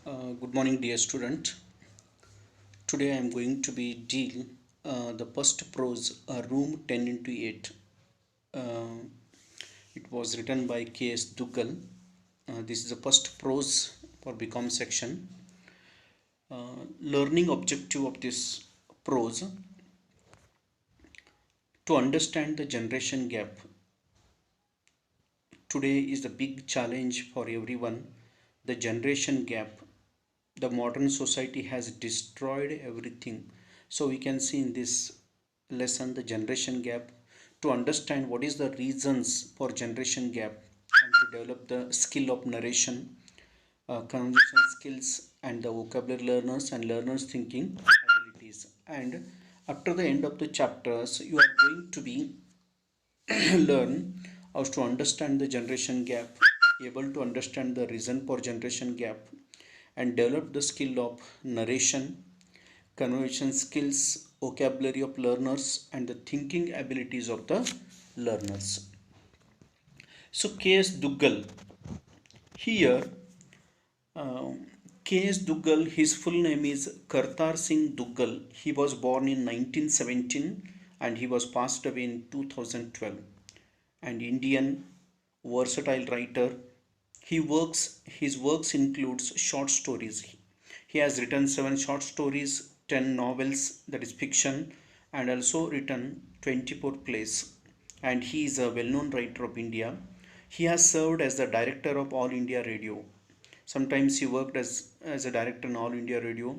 Good morning, dear student. Today I am going to be deal the first prose, Room 10 into 8. Uh, it was written by K.S. Duggal. This is the first prose for BCom section. Learning objective of this prose to understand the generation gap. Today is the big challenge for everyone. The generation gap. The modern society has destroyed everything. So we can see in this lesson the generation gap to understand what is the reasons for generation gap and to develop the skill of narration, conversation skills and the vocabulary learners and learners thinking abilities. And after the end of the chapters you are going to be learn how to understand the generation gap, able to understand the reason for generation gap and develop the skill of narration, conversation skills, vocabulary of learners and the thinking abilities of the learners. So K.S. Duggal here, uh, K.S. Duggal, his full name is Kartar Singh Duggal. He was born in 1917 and he was passed away in 2012. And Indian versatile writer. His works includes short stories. He has written 7 short stories, 10 novels, that is fiction, and also written 24 plays. And he is a well-known writer of India. He has served as the director of All India Radio. Sometimes he worked as a director in All India Radio.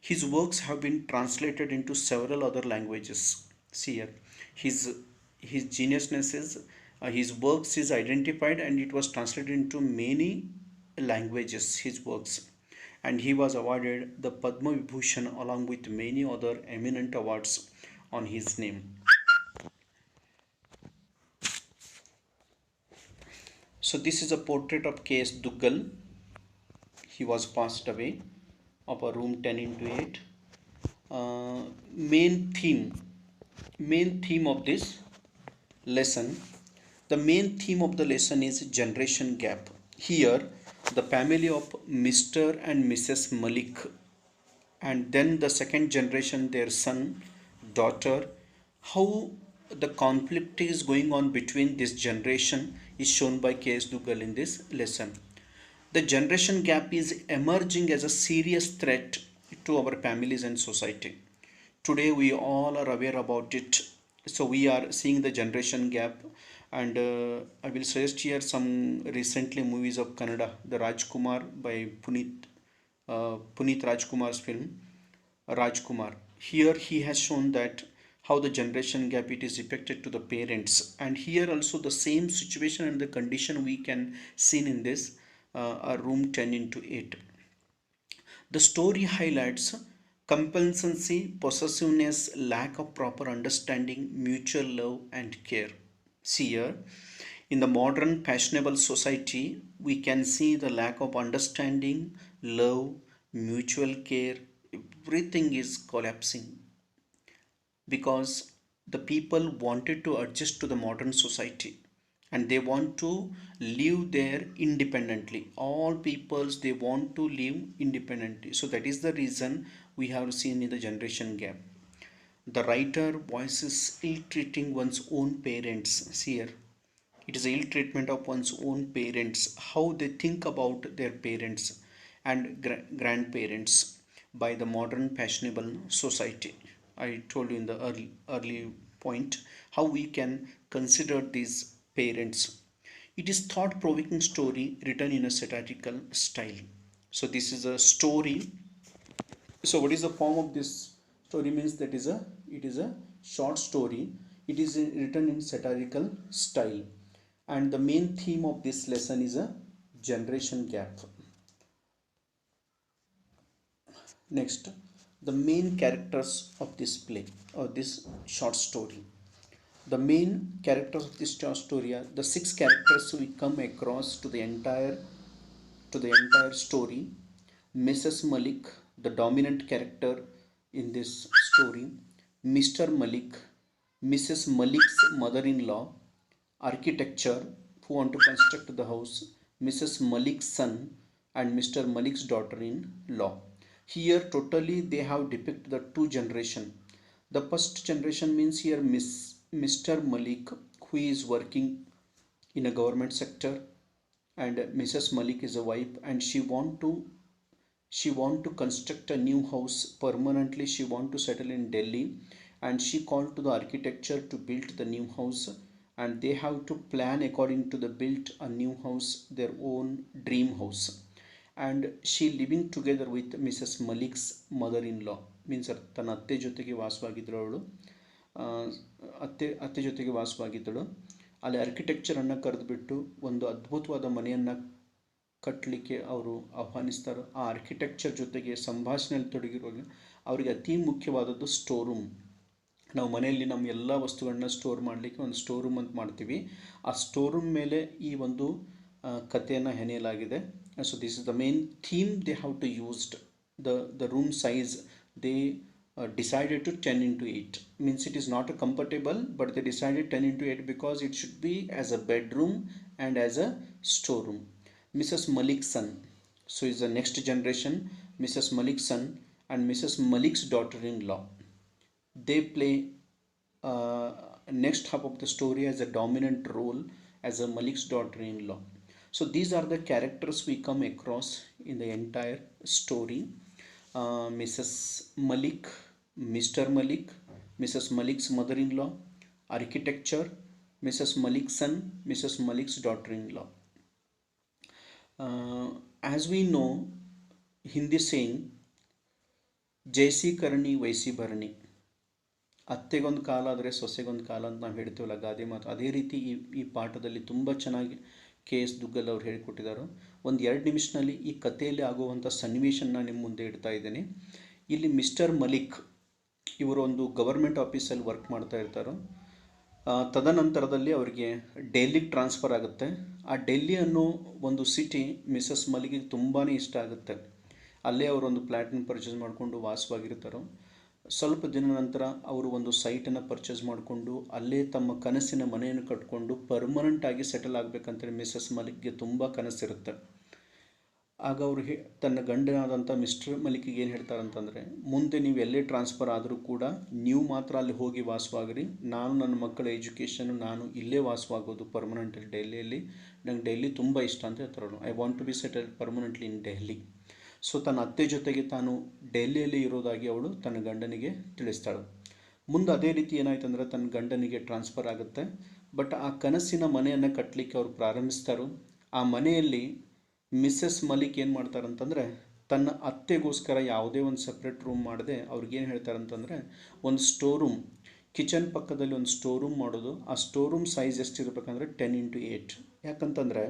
His works have been translated into several other languages. See here, his his geniusness is his works is identified and it was translated into many languages. His works, and he was awarded the Padma Vibhushan along with many other eminent awards on his name. So this is a portrait of K.S. Duggal. He was passed away of a room 10 into 8. uh, main theme main theme of this lesson, the main theme of the lesson is generation gap. Here the family of Mr. and Mrs. Malik, and then the second generation, their son, daughter, how the conflict is going on between this generation is shown by K.S. Duggal in this lesson. The generation gap is emerging as a serious threat to our families and society. Today we all are aware about it. So we are seeing the generation gap, and I will suggest here some recently movies of Kannada, the Rajkumar by Puneet Rajkumar's film Rajkumar. Here he has shown that how the generation gap it is affected to the parents, and here also the same situation and the condition we can seen in this room 10 into 8. The story highlights complacency, possessiveness, lack of proper understanding, mutual love, and care. See here, in the modern fashionable society, we can see the lack of understanding, love, mutual care, everything is collapsing because the people wanted to adjust to the modern society and they want to live there independently. All peoples they want to live independently, so that is the reason we have seen in the generation gap. The writer voices ill treating one's own parents. See here, it is ill treatment of one's own parents, how they think about their parents and grandparents by the modern fashionable society. I told you in the early point how we can consider these parents. It is thought provoking story written in a satirical style. So this is a story. So what is the form of this story means that is a it is a short story. It is written in satirical style, and the main theme of this lesson is a generation gap. Next, the main characters of this play or this short story. The main characters of this short story are the 6 characters we come across to the entire story. Mrs. Malik, the dominant character in this story, Mr. Malik, Mrs. Malik's mother-in-law, architecture, who want to construct the house, Mrs. Malik's son, and Mr. Malik's daughter-in-law. Here totally they have depicted the two generation. The first generation means here Mr. Malik, who is working in a government sector, and Mrs. Malik is a wife, and she want to construct a new house permanently. She want to settle in Delhi, and she called to the architecture to build the new house, and they have to plan according to the build a new house, their own dream house. And she living together with Mrs. Malik's mother-in-law, means ತನ್ನ ಅತ್ತೆ ಜೊತೆಗೆ ವಾಸವಾಗಿದ್ದಳು ಅವಳು. ಅತ್ತೆ ಜೊತೆಗೆ ವಾಸವಾಗಿದ್ದಳು. ಅಲ್ಲಿ ಆರ್ಕಿಟೆಕ್ಚರನ್ನು ಕರೆದುಬಿಟ್ಟು ಒಂದು ಅದ್ಭುತವಾದ ಮನೆಯನ್ನು ಕಟ್ಟಲಿಕ್ಕೆ ಅವರು ಆಹ್ವಾನಿಸ್ತಾರೆ. ಆ ಆರ್ಕಿಟೆಕ್ಚರ್ ಜೊತೆಗೆ ಸಂಭಾಷಣೆಯಲ್ಲಿ ತೊಡಗಿರುವಾಗ ಅವರಿಗೆ ಅತಿ ಮುಖ್ಯವಾದದ್ದು ಸ್ಟೋರ್ ರೂಮ್. ನಾವು ಮನೆಯಲ್ಲಿ ನಮ್ಮ ಎಲ್ಲ ವಸ್ತುಗಳನ್ನ ಸ್ಟೋರ್ ಮಾಡಲಿಕ್ಕೆ ಒಂದು ಸ್ಟೋರ್ ರೂಮ್ ಅಂತ ಮಾಡ್ತೀವಿ. ಆ ಸ್ಟೋರ್ ರೂಮ್ ಮೇಲೆ ಈ ಒಂದು ಕಥೆಯನ್ನು ಹೆಣೆಯಲಾಗಿದೆ. So this is the main theme they have to used. The room size they decided to 10 into 8, means it is not a comfortable, but they decided 10 into 8 because it should be as a bedroom and as a storeroom. Mrs. Malik's son, so is the next generation, Mrs. Malik's son and Mrs. Malik's daughter-in-law. They play next half of the story as a dominant role as a Malik's daughter-in-law. So these are the characters we come across in the entire story. Mrs. Malik, Mr. Malik, Mrs. Malik's mother-in-law, architecture, Mrs. Malik's son, Mrs. Malik's daughter-in-law. As we know, Hindi saying, ಜೈಸಿ ಕರ್ಣಿ ವೈಸಿ ಭರಣಿ, ಅತ್ತೆಗೊಂದು ಕಾಲ ಆದರೆ ಸೊಸೆಗೊಂದು ಕಾಲ ಅಂತ ನಾವು ಹೇಳ್ತೀವಲ್ಲ, ಗಾದೆ ಮಾತು. ಅದೇ ರೀತಿ ಈ ಪಾಠದಲ್ಲಿ ತುಂಬ ಚೆನ್ನಾಗಿ KS ದುಗ್ಗಲ್ ಅವರು ಹೇಳಿಕೊಟ್ಟಿದ್ದಾರೆ. ಒಂದು 2 ನಿಮಿಷದಲ್ಲಿ ಈ ಕಥೆಯಲ್ಲಿ ಆಗುವಂಥ ಸನ್ನಿವೇಶನ ನಿಮ್ಮ ಮುಂದೆ ಇಡ್ತಾ ಇದ್ದೇನೆ. ಇಲ್ಲಿ ಮಿಸ್ಟರ್ ಮಲಿಕ್ ಇವರು ಒಂದು ಗವರ್ಮೆಂಟ್ ಆಫೀಸಲ್ಲಿ ವರ್ಕ್ ಮಾಡ್ತಾ ಇರ್ತಾರೆ. ತದನಂತರದಲ್ಲಿ ಅವರಿಗೆ ಡೆಲ್ಲಿಗೆ ಟ್ರಾನ್ಸ್ಫರ್ ಆಗುತ್ತೆ. ಆ ಡೆಲ್ಲಿ ಅನ್ನೋ ಒಂದು ಸಿಟಿ ಮಿಸಸ್ ಮಲಿಕ್ಗೆ ತುಂಬಾ ಇಷ್ಟ ಆಗುತ್ತೆ. ಅಲ್ಲೇ ಅವರೊಂದು ಫ್ಲ್ಯಾಟನ್ನು ಪರ್ಚೇಸ್ ಮಾಡಿಕೊಂಡು ವಾಸವಾಗಿರ್ತಾರೆ. ಸ್ವಲ್ಪ ದಿನ ನಂತರ ಅವರು ಒಂದು ಸೈಟನ್ನು ಪರ್ಚೇಸ್ ಮಾಡಿಕೊಂಡು ಅಲ್ಲೇ ತಮ್ಮ ಕನಸಿನ ಮನೆಯನ್ನು ಕಟ್ಕೊಂಡು ಪರ್ಮನೆಂಟಾಗಿ ಸೆಟಲ್ ಆಗಬೇಕಂತೇಳಿ ಮಿಸಸ್ ಮಲಿಕ್ಗೆ ತುಂಬ ಕನಸಿರುತ್ತೆ. ಆಗ ಅವರು ತನ್ನ ಗಂಡನಾದಂಥ ಮಿಸ್ಟರ್ ಮಲಿಕ್ಗೆ ಏನು ಹೇಳ್ತಾರಂತಂದರೆ, ಮುಂದೆ ನೀವು ಎಲ್ಲೇ ಟ್ರಾನ್ಸ್ಫರ್ ಆದರೂ ಕೂಡ ನೀವು ಮಾತ್ರ ಅಲ್ಲಿ ಹೋಗಿ ವಾಸವಾಗಿರಿ, ನಾನು ನನ್ನ ಮಕ್ಕಳ ಎಜುಕೇಷನ್ ನಾನು ಇಲ್ಲೇ ವಾಸವಾಗೋದು ಪರ್ಮನೆಂಟಲ್ಲಿ ಡೆಲ್ಲಿಯಲ್ಲಿ, ನಂಗೆ ಡೆಲ್ಲಿ ತುಂಬ ಇಷ್ಟ ಅಂತ ಹೇಳ್ತಾರೆ. I want to be settle permanently in Delhi. So ತನ್ನ ಅತ್ತೆ ಜೊತೆಗೆ ತಾನು ಡೆಲ್ಲಿಯಲ್ಲಿ ಇರೋದಾಗಿ ಅವಳು ತನ್ನ ಗಂಡನಿಗೆ ತಿಳಿಸ್ತಾಳು. ಮುಂದೆ ಅದೇ ರೀತಿ ಏನಾಯ್ತು ಅಂದರೆ ತನ್ನ ಗಂಡನಿಗೆ ಟ್ರಾನ್ಸ್ಫರ್ ಆಗುತ್ತೆ. ಬಟ್ ಆ ಕನಸಿನ ಮನೆಯನ್ನು ಕಟ್ಟಲಿಕ್ಕೆ ಅವರು ಪ್ರಾರಂಭಿಸ್ತಾರೆ. ಆ ಮನೆಯಲ್ಲಿ ಮಿಸ್ಸಸ್ ಮಲಿಕ್ ಏನು ಮಾಡ್ತಾರಂತಂದರೆ, ತನ್ನ ಅತ್ತೆಗೋಸ್ಕರ ಯಾವುದೇ ಒಂದು ಸಪ್ರೇಟ್ ರೂಮ್ ಮಾಡದೆ ಅವ್ರಿಗೇನು ಹೇಳ್ತಾರಂತಂದರೆ, ಒಂದು ಸ್ಟೋರ್ ರೂಮ್, ಕಿಚನ್ ಪಕ್ಕದಲ್ಲಿ ಒಂದು ಸ್ಟೋರ್ ರೂಮ್ ಮಾಡೋದು. ಆ ಸ್ಟೋರ್ ರೂಮ್ ಸೈಜ್ ಎಷ್ಟಿರಬೇಕಂದ್ರೆ 10 into 8. ಯಾಕಂತಂದರೆ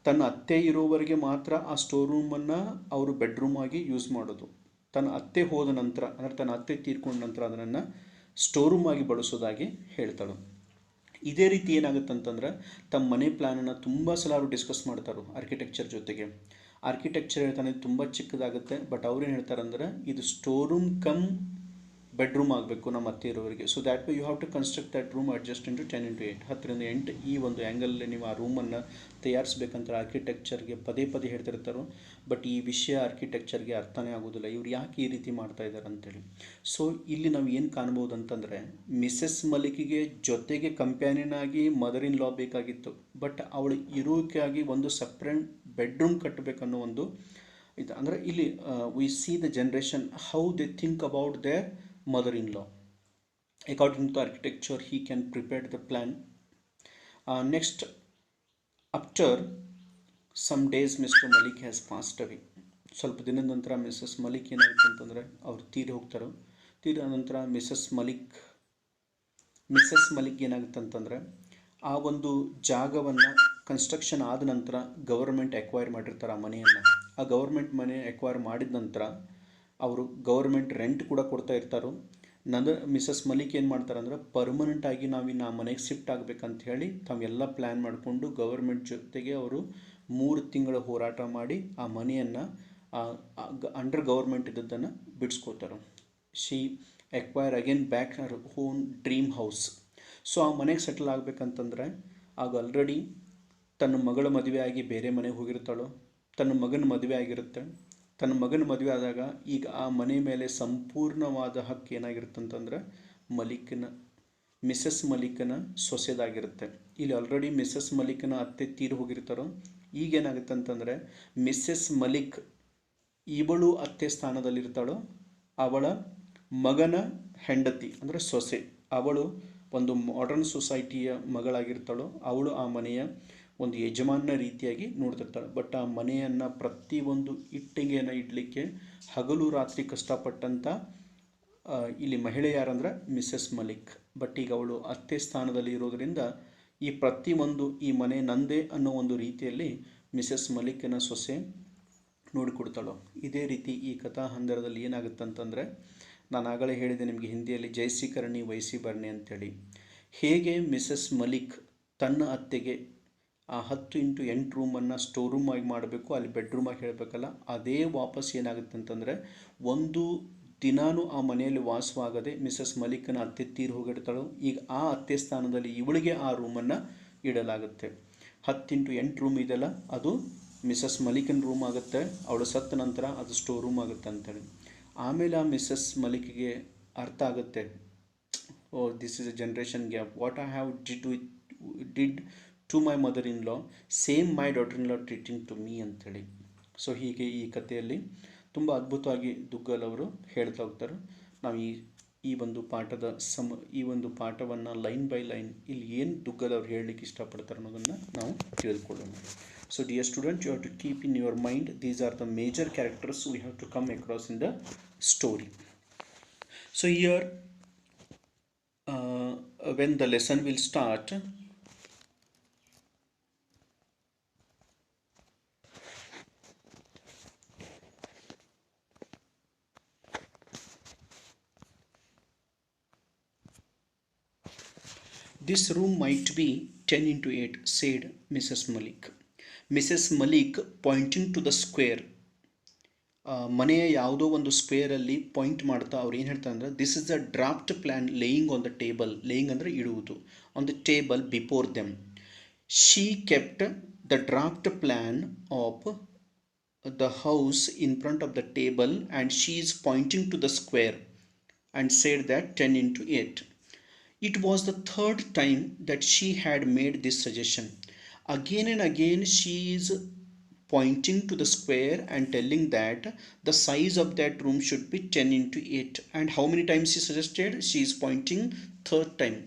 ತನ್ನ ಅತ್ತೆ ಇರೋವರೆಗೆ ಮಾತ್ರ ಆ ಸ್ಟೋರ್ ರೂಮನ್ನು ಅವರು ಬೆಡ್ರೂಮ್ ಆಗಿ ಯೂಸ್ ಮಾಡೋದು. ತನ್ನ ಅತ್ತೆ ಹೋದ ನಂತರ, ಅಂದರೆ ತನ್ನ ಅತ್ತೆ ತೀರ್ಕೊಂಡ ನಂತರ ಅದನ್ನು ಸ್ಟೋರ್ ರೂಮ್ ಆಗಿ ಬಳಸೋದಾಗಿ ಹೇಳ್ತಾಳು. ಇದೇ ರೀತಿ ಏನಾಗುತ್ತಂತಂದ್ರೆ ತಮ್ಮ ಮನೆ ಪ್ಲ್ಯಾನನ್ನು ತುಂಬ ಸಲ ಅವರು ಡಿಸ್ಕಸ್ ಮಾಡ್ತಾರೆ ಆರ್ಕಿಟೆಕ್ಚರ್ ಜೊತೆಗೆ. ಆರ್ಕಿಟೆಕ್ಚರ್ ಹೇಳ್ತಾನೆ ತುಂಬ ಚಿಕ್ಕದಾಗುತ್ತೆ, ಬಟ್ ಅವ್ರೇನು ಹೇಳ್ತಾರಂದ್ರೆ ಇದು ಸ್ಟೋರ್ ರೂಮ್ ಕಮ್ ಬೆಡ್ರೂಮ್ ಆಗಬೇಕು ನಮ್ಮ ಅತ್ತೆ ಇರೋವರೆಗೆ. So that way you have to construct that room adjust into 10 into 8, 10 into 8 ಈ ಒಂದು ಆ್ಯಂಗಲಲ್ಲಿ ನೀವು ಆ ರೂಮನ್ನು ತಯಾರಿಸ್ಬೇಕಂತ ಆರ್ಕಿಟೆಕ್ಚರ್ಗೆ ಪದೇ ಪದೇ ಹೇಳ್ತಿರ್ತಾರೋ. ಬಟ್ ಈ ವಿಷಯ ಆರ್ಕಿಟೆಕ್ಚರ್ಗೆ ಅರ್ಥನೇ ಆಗೋದಿಲ್ಲ, ಇವ್ರು ಯಾಕೆ ಈ ರೀತಿ ಮಾಡ್ತಾ ಇದ್ದಾರೆ ಅಂತೇಳಿ. ಸೊ ಇಲ್ಲಿ ನಾವು ಏನು ಕಾಣ್ಬೋದು ಅಂತಂದರೆ, ಮಿಸ್ಸಸ್ ಮಲಿಕ್ಗೆ ಜೊತೆಗೆ ಕಂಪ್ಯಾನಿಯನ್ ಆಗಿ ಮದರ್ ಇನ್ ಲಾ ಬೇಕಾಗಿತ್ತು, ಬಟ್ ಅವಳು ಇರೋಕ್ಕಾಗಿ ಒಂದು ಸಪ್ರೇಟ್ ಬೆಡ್ರೂಮ್ ಕಟ್ಟಬೇಕನ್ನೋ ಒಂದು ಇದು. ಅಂದರೆ ಇಲ್ಲಿ we see the generation how they think about their mother-in-law. According to architecture, he can prepare the plan. Next, after some days, Mr. Malik has passed away. ಸ್ವಲ್ಪ ದಿನದ ನಂತರ ಮಿಸಸ್ ಮಲಿಕ್ ಏನಾಗುತ್ತೆ ಅಂತಂದರೆ ಅವ್ರು ತೀರಿ ಹೋಗ್ತಾರೆ. ತೀರಿದ ನಂತರ ಮಿಸಸ್ ಮಲಿಕ್ ಏನಾಗುತ್ತೆ ಅಂತಂದರೆ, ಆ ಒಂದು ಜಾಗವನ್ನು ಕನ್ಸ್ಟ್ರಕ್ಷನ್ ಆದ ನಂತರ ಗವರ್ಮೆಂಟ್ ಎಕ್ವೈರ್ ಮಾಡಿರ್ತಾರೆ ಆ ಮನೆಯನ್ನು. ಆ ಗವರ್ಮೆಂಟ್ ಮನೆ ಎಕ್ವೈರ್ ಮಾಡಿದ ನಂತರ ಅವರು ಗೌರ್ಮೆಂಟ್ ರೆಂಟ್ ಕೂಡ ಕೊಡ್ತಾ ಇರ್ತಾರೆ. ಮಿಸಸ್ ಮಲಿಕ್ ಏನು ಮಾಡ್ತಾರೆ ಅಂದರೆ, ಪರ್ಮನೆಂಟಾಗಿ ನಾವಿನ್ನು ಆ ಮನೆಗೆ ಶಿಫ್ಟ್ ಆಗಬೇಕಂತ ಹೇಳಿ ತಾವೆಲ್ಲ ಪ್ಲ್ಯಾನ್ ಮಾಡಿಕೊಂಡು ಗವರ್ಮೆಂಟ್ ಜೊತೆಗೆ ಅವರು 3 ತಿಂಗಳ ಹೋರಾಟ ಮಾಡಿ ಆ ಮನೆಯನ್ನು ಅಂಡರ್ ಗೌರ್ಮೆಂಟ್ ಇದ್ದದ್ದನ್ನು ಬಿಡಿಸ್ಕೋತಾರೆ. She acquire again back her own dream house. So ಆ ಮನೆಗೆ ಸೆಟಲ್ ಆಗಬೇಕಂತಂದರೆ ಆಗ ಆಲ್ರೆಡಿ ತನ್ನ ಮಗಳ ಮದುವೆ ಆಗಿ ಬೇರೆ ಮನೆಗೆ ಹೋಗಿರ್ತಾಳೋ, ತನ್ನ ಮಗನ ಮದುವೆ ಆಗಿರುತ್ತೆ. ತನ್ನ ಮಗನ ಮದುವೆ ಆದಾಗ ಈಗ ಆ ಮನೆ ಮೇಲೆ ಸಂಪೂರ್ಣವಾದ ಹಕ್ಕು ಏನಾಗಿರುತ್ತೆ ಅಂತಂದರೆ ಮಲಿಕ್ನ, ಮಿಸಸ್ ಮಲಿಕನ ಸೊಸೆದಾಗಿರುತ್ತೆ. ಇಲ್ಲಿ ಆಲ್ರೆಡಿ ಮಿಸಸ್ ಮಲಿಕನ ಅತ್ತೆ ತೀರಿ ಹೋಗಿರ್ತಾರೋ. ಈಗೇನಾಗುತ್ತೆ ಅಂತಂದರೆ ಮಿಸ್ಸೆಸ್ ಮಲಿಕ್ ಇವಳು ಅತ್ತೆ ಸ್ಥಾನದಲ್ಲಿರ್ತಾಳೋ, ಅವಳ ಮಗನ ಹೆಂಡತಿ ಅಂದರೆ ಸೊಸೆ, ಅವಳು ಒಂದು ಮಾಡರ್ನ್ ಸೊಸೈಟಿಯ ಮಗಳಾಗಿರ್ತಾಳೋ, ಅವಳು ಆ ಮನೆಯ ಒಂದು ಯಜಮಾನ ರೀತಿಯಾಗಿ ನೋಡ್ತಿರ್ತಾಳೆ. ಬಟ್ ಆ ಮನೆಯನ್ನು ಪ್ರತಿಯೊಂದು ಇಟ್ಟಿಗೆಯನ್ನು ಇಡಲಿಕ್ಕೆ ಹಗಲು ರಾತ್ರಿ ಕಷ್ಟಪಟ್ಟಂಥ ಇಲ್ಲಿ ಮಹಿಳೆ ಯಾರಂದ್ರೆ ಮಿಸಸ್ ಮಲಿಕ್. ಬಟ್ ಈಗ ಅವಳು ಅತ್ತೆ ಸ್ಥಾನದಲ್ಲಿ ಇರೋದರಿಂದ ಈ ಪ್ರತಿಯೊಂದು ಈ ಮನೆ ನಂದೇ ಅನ್ನೋ ಒಂದು ರೀತಿಯಲ್ಲಿ ಮಿಸಸ್ ಮಲಿಕ್ನ ಸೊಸೆ ನೋಡಿಕೊಡ್ತಾಳೋ. ಇದೇ ರೀತಿ ಈ ಕಥಾ ಹಂದರದಲ್ಲಿ ಏನಾಗುತ್ತೆ ಅಂತಂದರೆ, ನಾನು ಆಗಲೇ ಹೇಳಿದೆ ನಿಮಗೆ ಹಿಂದಿಯಲ್ಲಿ ಜೈಸಿ ಕರ್ಣಿ ವೈಸಿ ಬರ್ಣಿ ಅಂಥೇಳಿ. ಹೇಗೆ ಮಿಸಸ್ ಮಲಿಕ್ ತನ್ನ ಅತ್ತೆಗೆ ಆ 10x8 ರೂಮನ್ನು ಸ್ಟೋರ್ ರೂಮ್ ಆಗಿ ಮಾಡಬೇಕು, ಅಲ್ಲಿ ಬೆಡ್ರೂಮಾಗಿ ಹೇಳಬೇಕಲ್ಲ, ಅದೇ ವಾಪಸ್ ಏನಾಗುತ್ತೆ ಅಂತಂದರೆ ಒಂದು ದಿನಾನೂ ಆ ಮನೆಯಲ್ಲಿ ವಾಸವಾಗದೆ ಮಿಸಸ್ ಮಲಿಕನ ಅತ್ತೆ ತೀರಿ ಹೋಗಿರ್ತಾಳೋ, ಈಗ ಆ ಅತ್ತೆ ಸ್ಥಾನದಲ್ಲಿ ಇವಳಿಗೆ ಆ ರೂಮನ್ನು ಇಡಲಾಗುತ್ತೆ. 10x8 ರೂಮ್ ಇದೆಯಲ್ಲ, ಅದು ಮಿಸಸ್ ಮಲಿಕನ್ ರೂಮ್ ಆಗುತ್ತೆ. ಅವಳು ಸತ್ತ ನಂತರ ಅದು ಸ್ಟೋರ್ ರೂಮ್ ಆಗುತ್ತೆ ಅಂತೇಳಿ. ಆಮೇಲೆ ಆ ಮಿಸಸ್ ಮಲಿಕ್ಗೆ ಅರ್ಥ ಆಗುತ್ತೆ, oh this is a generation gap, what I have did to my mother in law, same my daughter in law treating to me ಅಂಥೇಳಿ. ಸೊ ಹೀಗೆ ಈ ಕಥೆಯಲ್ಲಿ ತುಂಬ ಅದ್ಭುತವಾಗಿ ದುಗ್ಗಲ್ ಅವರು ಹೇಳ್ತಾ ಹೋಗ್ತಾರೆ. ನಾವು ಈ ಒಂದು ಪಾಠವನ್ನು ಲೈನ್ ಬೈ ಲೈನ್ ಇಲ್ಲಿ ಏನು ದುಗ್ಗಲ್ ಅವ್ರು ಹೇಳಲಿಕ್ಕೆ ಇಷ್ಟಪಡ್ತಾರೆ ಅನ್ನೋದನ್ನು ನಾವು ತಿಳಿದುಕೊಳ್ಳೋಣ. So dear student, you have to keep in your mind these are the major characters we have to come across in the story. So here when the lesson will start, this room might be 10x8, said Mrs. Malik. Mrs. Malik pointing to the square. ಮನೆಯ ಯಾವುದೋ ಒಂದು ಸ್ಕ್ವೇರಲ್ಲಿ point ಮಾಡ್ತಾ ಅವ್ರು ಏನು ಹೇಳ್ತಾರೆ ಅಂದರೆ, this is the draft plan laying on the table. Laying ಅಂದರೆ ಇಡುವುದು. On the table before them. She kept the draft plan of the house in front of the table and she is pointing to the square and said that 10x8. It was the third time that she had made this suggestion. Again and again she is pointing to the square and telling that the size of that room should be 10x8. And how many times she suggested? She is pointing third time.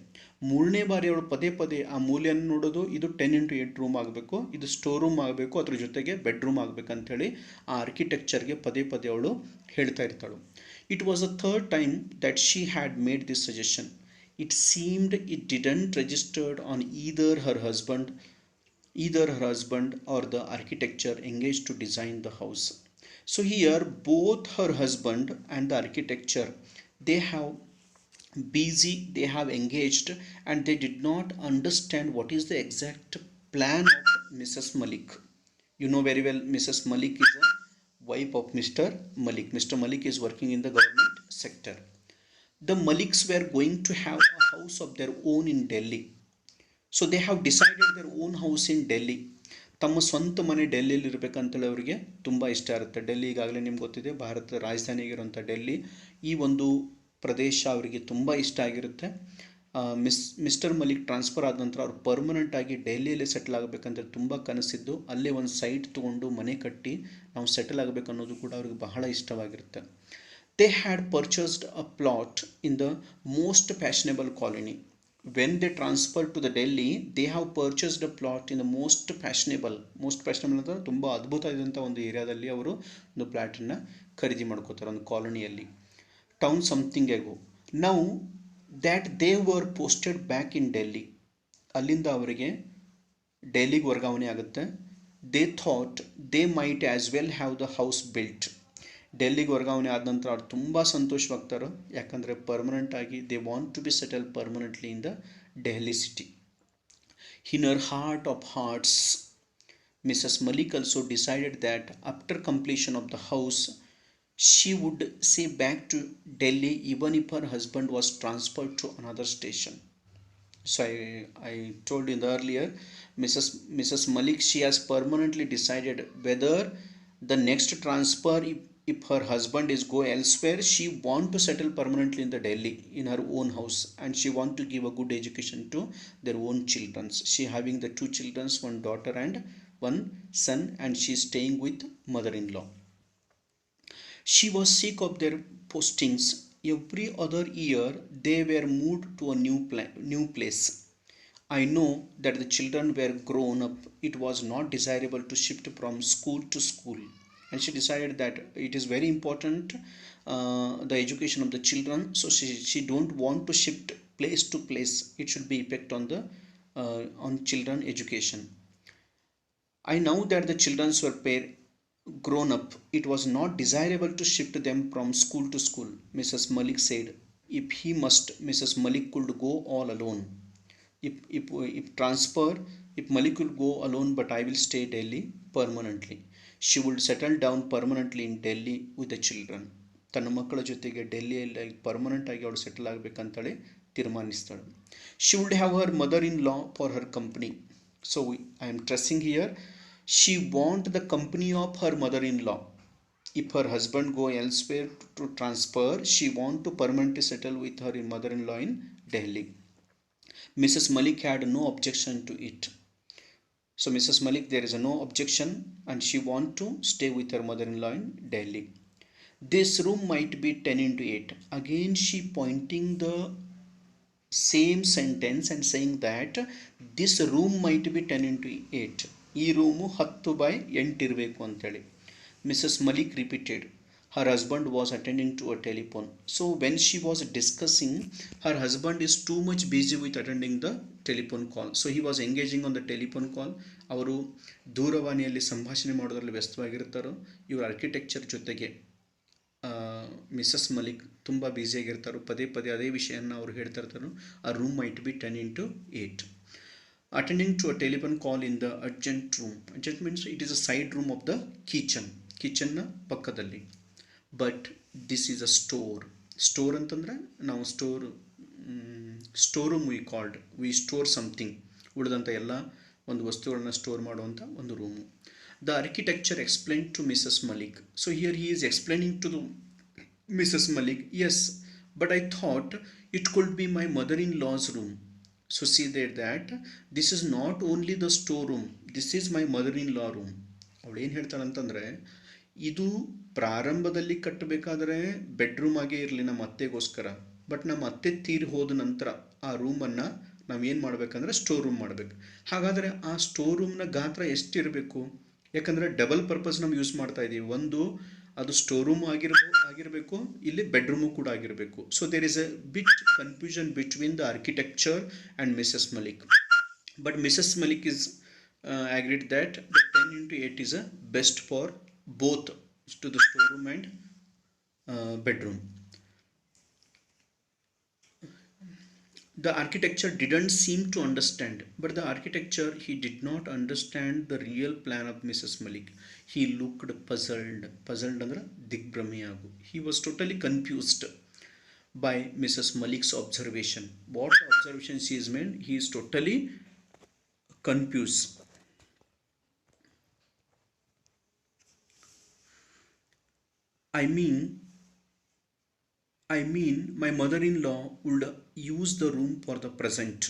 ಮೂರನೇ ಬಾರಿ ಅವಳು ಪದೇ ಪದೇ ಆ ಮೂಲೆಯನ್ನು ನೋಡೋದು, ಇದು 10x8 room ಆಗಬೇಕು, ಇದು ಸ್ಟೋರ್ ರೂಮ್ ಆಗಬೇಕು, ಅದ್ರ ಜೊತೆಗೆ ಬೆಡ್ರೂಮ್ ಆಗಬೇಕಂತೇಳಿ ಆ ಆರ್ಕಿಟೆಕ್ಚರ್ಗೆ ಪದೇ ಪದೇ ಅವಳು ಹೇಳ್ತಾ ಇರ್ತಾಳು. It was the third time that she had made this suggestion. It seemed it didn't register on either her husband or the architecture engaged to design the house. So here both her husband and the architecture, they have engaged, and they did not understand what is the exact plan of Mrs. Malik. You know very well Mrs. Malik is a wife of Mr. Malik. Mr. Malik is working in the government sector. The Maliks were going to have a house of their own in Delhi. So they have decided their own house in Delhi. ತಮ್ಮ ಸ್ವಂತ ಮನೆ ಡೆಲ್ಲಿಯಲ್ಲಿ ಇರಬೇಕಂತೇಳಿ ಅವರಿಗೆ ತುಂಬ ಇಷ್ಟ ಇರುತ್ತೆ. ಡೆಲ್ಲಿ ಈಗಾಗಲೇ ನಿಮ್ಗೆ ಗೊತ್ತಿದೆ, ಭಾರತದ ರಾಜಧಾನಿಯಾಗಿರುವಂಥ ಡೆಲ್ಲಿ. ಈ ಒಂದು ಪ್ರದೇಶ ಅವರಿಗೆ ತುಂಬ ಇಷ್ಟ ಆಗಿರುತ್ತೆ. ಮಿಸ್ಟರ್ ಮಲಿಕ್ ಟ್ರಾನ್ಸ್ಫರ್ ಆದ ನಂತರ ಅವರು ಪರ್ಮನೆಂಟಾಗಿ ಡೆಲ್ಲಿಯಲ್ಲಿ ಸೆಟಲ್ ಆಗಬೇಕಂತ ತುಂಬ ಕನಸಿದ್ದು, ಅಲ್ಲೇ ಒಂದು ಸೈಟ್ ತೊಗೊಂಡು ಮನೆ ಕಟ್ಟಿ ನಾವು ಸೆಟಲ್ ಆಗಬೇಕು ಅನ್ನೋದು ಕೂಡ ಅವ್ರಿಗೆ ಬಹಳ ಇಷ್ಟವಾಗಿರುತ್ತೆ. They had purchased a plot in the most fashionable colony. When they transferred to the Delhi, they have purchased a plot in the most fashionable ಅಂದರೆ ತುಂಬ ಅದ್ಭುತವಾದಂಥ ಒಂದು ಏರಿಯಾದಲ್ಲಿ ಅವರು ಒಂದು ಪ್ಲಾಟನ್ನು ಖರೀದಿ ಮಾಡ್ಕೋತಾರೆ, ಒಂದು ಕಾಲೋನಿಯಲ್ಲಿ. Town something ago. Now that they were posted back in Delhi. ಅಲ್ಲಿಂದ ಅವರಿಗೆ ಡೆಲ್ಲಿಗೆ ವರ್ಗಾವಣೆ ಆಗುತ್ತೆ. They thought they might as well have the house built. ಡೆಲ್ಲಿಗೆ ವರ್ಗಾವಣೆ ಆದ ನಂತರ ಅವ್ರು ತುಂಬ ಸಂತೋಷವಾಗ್ತಾರೆ, ಯಾಕಂದರೆ ಪರ್ಮನೆಂಟಾಗಿ they want to be settle permanently in the Delhi city. In her heart of hearts Mrs Malik also decided that after completion of the house she would say back to Delhi even if her husband was transferred to another station. So I told in the earlier, Mrs. Malik, she has permanently decided whether the next transfer, if her husband is go elsewhere, she want to settle permanently in the Delhi in her own house, and she want to give a good education to their own children. She having the two children, one daughter and one son, and she is staying with mother-in-law. She was sick of their postings. Every other year they were moved to a new place. I know that the children were grown up. It was not desirable to shift from school to school. And she decided that it is very important, the education of the children. So she don't want to shift place to place. It should be effect on the on children education. I know that the children were grown up. It was not desirable to shift them from school to school. Mrs. Malik said, if he must, Mrs. Malik could go all alone. If transfer, if Malik will go alone, but I will stay Delhi permanently. She would settle down permanently in Delhi with the children. ತನ್ನ ಮಕ್ಕಳ ಜೊತೆಗೆ ಡೆಲ್ಲಿಯಲ್ಲಿ permanent ಆಗಿ ಅವಳು settle ಆಗಬೇಕಂತೇಳಿ ತೀರ್ಮಾನಿಸ್ತಾಳೆ. She would have her mother-in-law for her company. So I am stressing here. She want the company of her mother-in-law. If her husband go elsewhere to transfer, she want to permanently settle with her mother-in-law in Delhi. Mrs. Malik had no objection to it. So Mrs. Malik, there is no objection, and she want to stay with her mother-in-law in Delhi. This room might be 10 into 8. Again she pointing the same sentence and saying that this room might be 10 into 8. ಈ room 10/8 ಇರಬೇಕು ಅಂತೇಳಿ. Mrs. Malik repeated. Her husband was attending to a telephone. So when she was discussing, her husband is too much busy with attending the telephone call. So he was engaging on the telephone call. ಅವರು ದೂರವಾಣಿಯಲ್ಲಿ ಸಂಭಾಷಣೆ ಮಾಡೋದ್ರಲ್ಲಿ ವ್ಯಸ್ತವಾಗಿರ್ತಾರೋ. ಇವರು architecture ಜೊತೆಗೆ Mrs Malik ತುಂಬ ಬ್ಯುಸಿಯಾಗಿರ್ತಾರೋ, ಪದೇ ಪದೇ ಅದೇ ವಿಷಯನ ಅವ್ರು ಹೇಳ್ತಾ ಇರ್ತಾರೋ. ಆ room might be 10 into 8. Attending to a telephone call in the urgent room. Urgent means it is a side room of the kitchen. Kitchen ನ ಪಕ್ಕದಲ್ಲಿ. But this is a store. Store ಅಂತಂದ್ರೆ ನಾವು store room we store something. ಉಳಿದಂಥ ಎಲ್ಲ ಒಂದು ವಸ್ತುಗಳನ್ನ store ಮಾಡುವಂಥ ಒಂದು room. The architecture explained to Mrs. Malik. So here he is explaining to Mrs. Malik, yes, but I thought it could be my mother-in-law's room. So see there that this is not only the storeroom, this is my mother-in-law room. ಅವಳು ಏನು ಹೇಳ್ತಾಳೆ ಅಂತಂದರೆ, ಇದು ಪ್ರಾರಂಭದಲ್ಲಿ ಕಟ್ಟಬೇಕಾದ್ರೆ bedroom ಆಗೇ ಇರಲಿ ನಮ್ಮ ಅತ್ತೆಗೋಸ್ಕರ, but ನಮ್ಮ ಅತ್ತೆ ತೀರಿ ಹೋದ ನಂತರ ಆ ರೂಮನ್ನು ನಾವೇನು ಮಾಡಬೇಕಂದ್ರೆ ಸ್ಟೋರ್ ರೂಮ್ ಮಾಡಬೇಕು. ಹಾಗಾದರೆ ಆ ಸ್ಟೋರ್ ರೂಮ್ನ ಗಾತ್ರ ಎಷ್ಟಿರಬೇಕು? ಯಾಕಂದರೆ ಡಬಲ್ ಪರ್ಪಸ್ ನಾವು ಯೂಸ್ ಮಾಡ್ತಾ ಇದ್ದೀವಿ. ಒಂದು ಅದು ಸ್ಟೋರ್ ರೂಮ್ ಆಗಿರಬೇಕು, ಇಲ್ಲಿ ಬೆಡ್ರೂಮು ಕೂಡ ಆಗಿರಬೇಕು. So there is a bit confusion between the architecture and Mrs Malik. But Mrs Malik is agreed that the 10 into 8 is a best for both to the storeroom and bedroom. The architecture didn't seem to understand, but the architecture, he did not understand the real plan of Mrs. Malik. He looked puzzled ಅಂದ್ರೆ ದಿಗ್ಭ್ರಮೆಯಾಗು. He was totally confused by Mrs. Malik's observation. What observation she is made? He is totally confused. I mean, my mother-in-law would use the room for the present.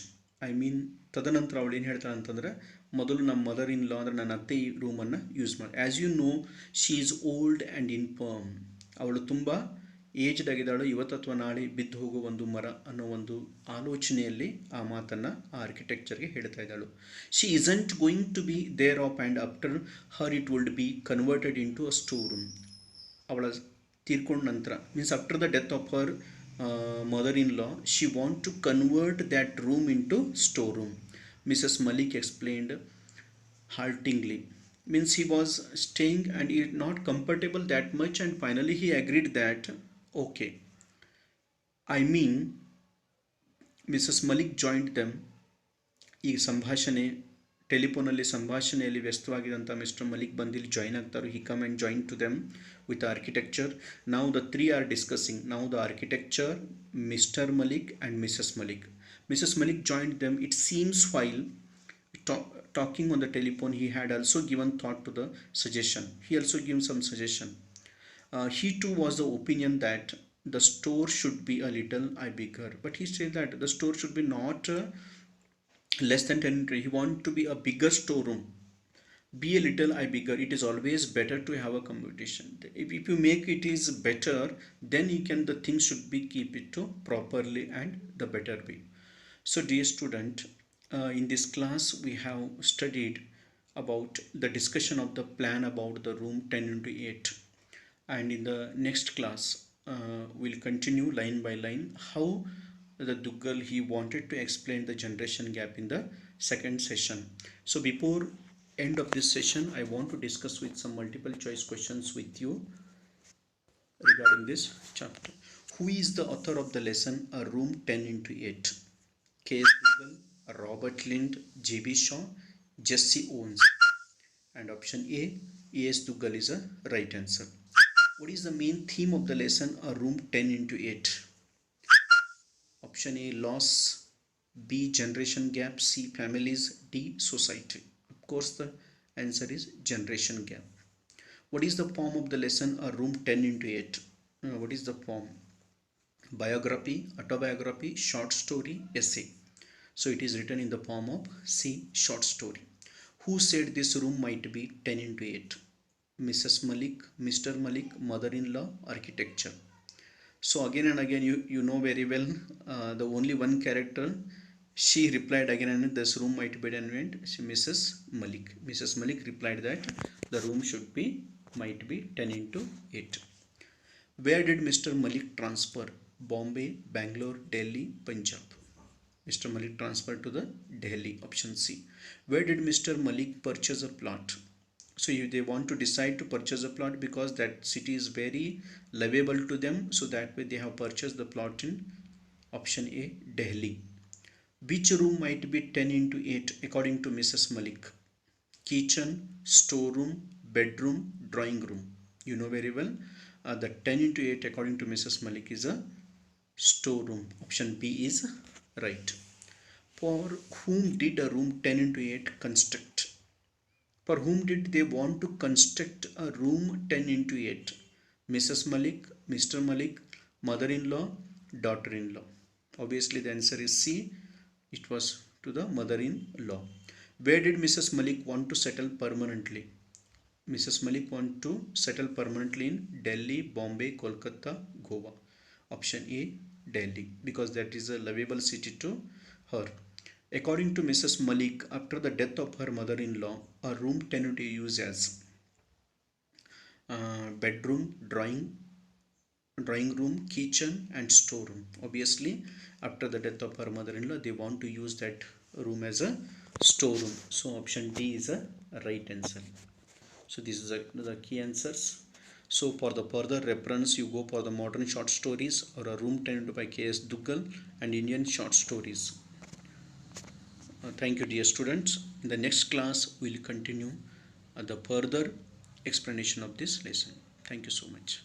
ತದನಂತರ ಅವಳು ಏನು ಹೇಳ್ತಾಳೆ ಅಂತಂದರೆ, ಮೊದಲು ನಮ್ಮ ಮದರ್-ಇನ್-ಲಾ ಅಂದರೆ ನನ್ನ ಅತ್ತೆ ಈ ರೂಮನ್ನು ಯೂಸ್ ಮಾಡಿ. As you know, she is old and infirm. ಅವಳು ತುಂಬ ಏಜ್ಡ್ ಆಗಿದ್ದಾಳು, ಇವತ್ತು ಅಥವಾ ನಾಳೆ ಬಿದ್ದು ಹೋಗೋ ಒಂದು ಮರ ಅನ್ನೋ ಒಂದು ಆಲೋಚನೆಯಲ್ಲಿ ಆ ಮಾತನ್ನು ಆ ಆರ್ಕಿಟೆಕ್ಚರ್ಗೆ ಹೇಳ್ತಾ ಇದ್ದಾಳು. She isn't going to be there off and after her it would be converted into a store room. ಅವಳ ತೀರ್ಕೊಂಡ ನಂತರ, means after the death of her mother-in-law, she want to convert that room into storeroom. Mrs. Malik explained haltingly. Means he was staying and he is not comfortable that much, and finally he agreed that okay. Mrs. Malik joined them. ಈ ಸಂಭಾಷಣೆ ಟೆಲಿಫೋನಲ್ಲಿ ಸಂಭಾಷಣೆಯಲ್ಲಿ ವ್ಯಸ್ತವಾಗಿದ್ದಂಥ Mr Malik ಬಂದಿಲ್ಲಿ join ಆಗ್ತಾರೆ. He come and join to them with architecture. Now the three are discussing. Now the architecture, Mr. Malik and Mrs. Malik. Mrs. Malik joined them. It seems while talking on the telephone, he had also given thought to the suggestion. He also gave some suggestion. He too was the opinion that the store should be a little bigger, but he said that the store should be not less than 10 meters. He want to be a bigger storeroom, be a little bigger. It is always better to have a competition. If you make it is better, then you can, the things should be keep it to properly and the better way. So dear student, in this class we have studied about the discussion of the plan about the room 10 into 8, and in the next class we'll continue line by line how the Duggal he wanted to explain the generation gap in the second session. So before end of this session, I want to discuss with some multiple choice questions with you regarding this chapter. Who is the author of the lesson A Room 10 into 8? K.S. Duggal, Robert Lind, J.B. Shaw, Jesse Owens. And option A, A.S. Duggal is a right answer. What is the main theme of the lesson A Room 10 into 8? Option A, loss. B, generation gap. C, families. D, society. Of course, the answer is generation gap. What is the form of the lesson A Room 10 into 8? What is the form? Biography, autobiography, short story, essay. So it is written in the form of C, short story. Who said this room might be 10 into 8? Mrs. Malik, Mr. Malik, mother-in-law, architecture. So again and again you know very well the only one character, she replied again and this room might be 10 into 8. Mrs. Malik. Mrs. Malik replied that the room should be might be 10 into 8. Where did Mr. Malik transfer? Bombay, Bangalore, Delhi, Punjab. Mr. Malik transferred to the Delhi, option C. Where did Mr. Malik purchase a plot? So if they want to decide to purchase a plot because that city is very livable to them, so that way they have purchased the plot in option A, Delhi. Which room might be 10 into 8 according to Mrs. Malik? Kitchen, storeroom, bedroom, drawing room. You know very well the 10 into 8 according to Mrs. Malik is a storeroom. Option B is right. For whom did a room 10 into 8 construct? For whom did they want to construct a room 10 into 8? Mrs. Malik, Mr. Malik, mother-in-law, daughter-in-law. Obviously the answer is C. It was to the mother-in-law. Where did Mrs. Malik want to settle permanently? Mrs. Malik want to settle permanently in Delhi, Bombay, Kolkata, Goa. Option A, Delhi, because that is a livable city to her. According to Mrs. Malik, after the death of her mother-in-law, a room 10 into 8 used as bedroom, drawing room, kitchen and storeroom. Obviously, after the death of her mother-in-law, they want to use that room as a storeroom. So option D is a right answer. So this is the key answers. So for the further reference, you go for the modern short stories or a room 10 into by K.S. Duggal and Indian short stories. Thank you dear students. In the next class, we will continue the further explanation of this lesson. Thank you so much.